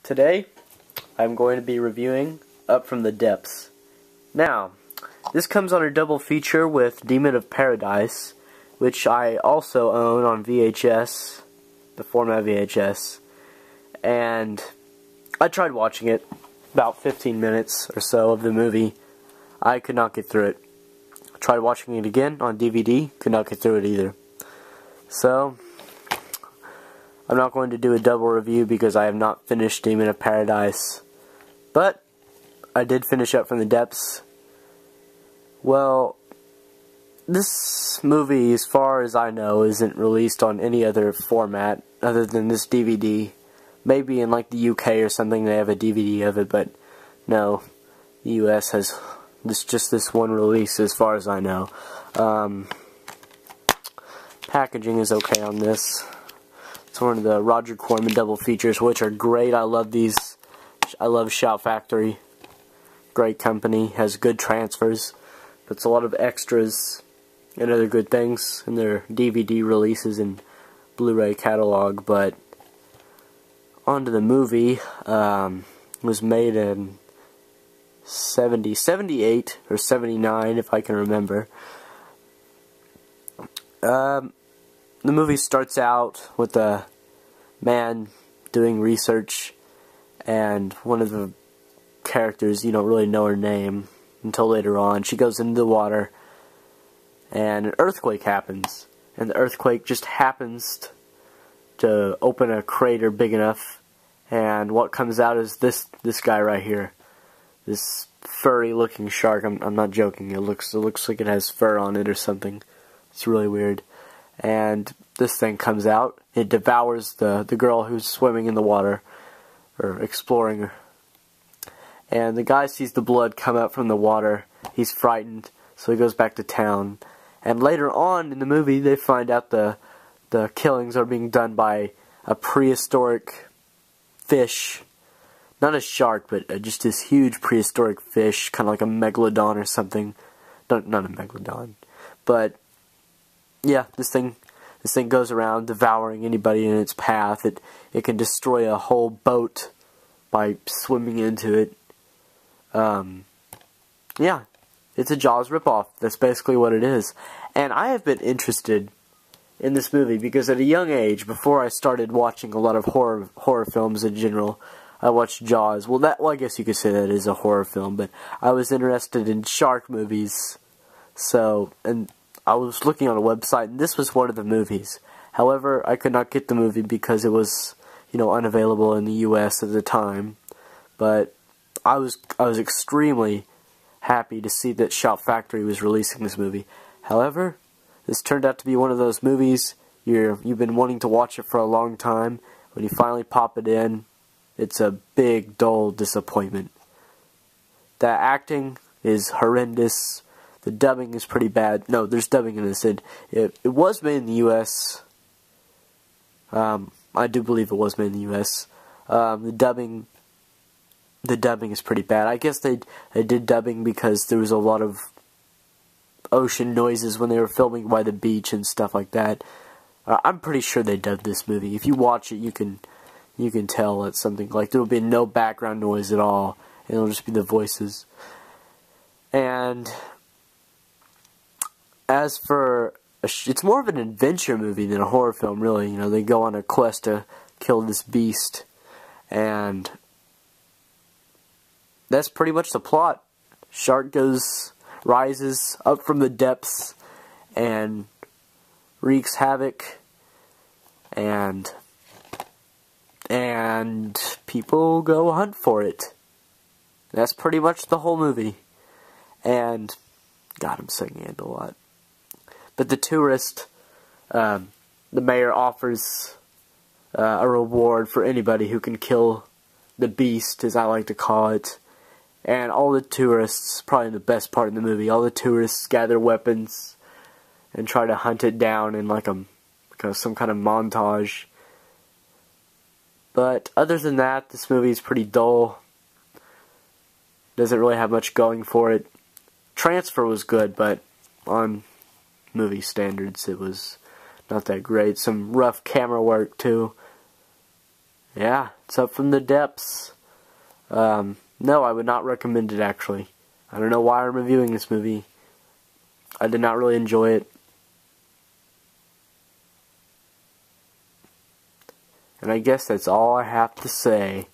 Today, I'm going to be reviewing Up From the Depths. Now, this comes on a double feature with Demon of Paradise, which I also own on VHS, the format VHS, and I tried watching it, about 15 minutes or so of the movie. I could not get through it. I tried watching it again on DVD, could not get through it either. So, I'm not going to do a double review because I have not finished Demon of Paradise. But, I did finish Up From the Depths. Well, this movie, as far as I know, isn't released on any other format other than this DVD. Maybe in like the UK or something they have a DVD of it, but no, the US has just this one release as far as I know. Packaging is okay on this. It's one of the Roger Corman double features, which are great. I love these. I love Shout Factory. Great company, has good transfers, puts a lot of extras and other good things in their DVD releases and Blu-ray catalog. But onto the movie. Was made in 78 or 79, if I can remember. The movie starts out with a man doing research, and one of the characters, you don't really know her name until later on. She goes into the water, and an earthquake happens, and the earthquake just happens to open a crater big enough, and what comes out is this guy right here, this furry looking shark. I'm not joking. It looks like it has fur on it or something. It's really weird. And this thing comes out. It devours the girl who's swimming in the water, or exploring her. And the guy sees the blood come out from the water. He's frightened, so he goes back to town. And later on in the movie, they find out the killings are being done by a prehistoric fish. Not a shark, but just this huge prehistoric fish, kind of like a megalodon or something. Not a megalodon, but yeah, this thing goes around devouring anybody in its path. It can destroy a whole boat by swimming into it. Yeah, it's a Jaws ripoff. That's basically what it is. And I have been interested in this movie because at a young age, before I started watching a lot of horror films in general, I watched Jaws. Well, I guess you could say that is a horror film, but I was interested in shark movies. So, and I was looking on a website, and this was one of the movies. However, I could not get the movie because it was, unavailable in the US at the time. But I was extremely happy to see that Shout Factory was releasing this movie. However, this turned out to be one of those movies you've been wanting to watch it for a long time. When you finally pop it in, it's a big, dull disappointment. The acting is horrendous. The dubbing is pretty bad. No, there's dubbing in this. It was made in the U.S. I do believe it was made in the U.S. The dubbing is pretty bad. I guess they did dubbing because there was a lot of ocean noises when they were filming by the beach and stuff like that. I'm pretty sure they dubbed this movie. If you watch it, you can tell it's something like there will be no background noise at all. It'll just be the voices. And as for it's more of an adventure movie than a horror film, really. They go on a quest to kill this beast, and that's pretty much the plot. Shark rises up from the depths and wreaks havoc, and people go hunt for it. That's pretty much the whole movie. And God, I'm saying it a lot. But the tourist, the mayor offers a reward for anybody who can kill the beast, as I like to call it. And all the tourists, probably the best part in the movie, all the tourists gather weapons and try to hunt it down in like some kind of montage. But other than that, this movie is pretty dull. Doesn't really have much going for it. Transfer was good, but on movie standards, it was not that great. Some rough camera work too. yeah, it's up from the depths. No, I would not recommend it, actually. I don't know why I'm reviewing this movie. I did not really enjoy it. And I guess that's all I have to say.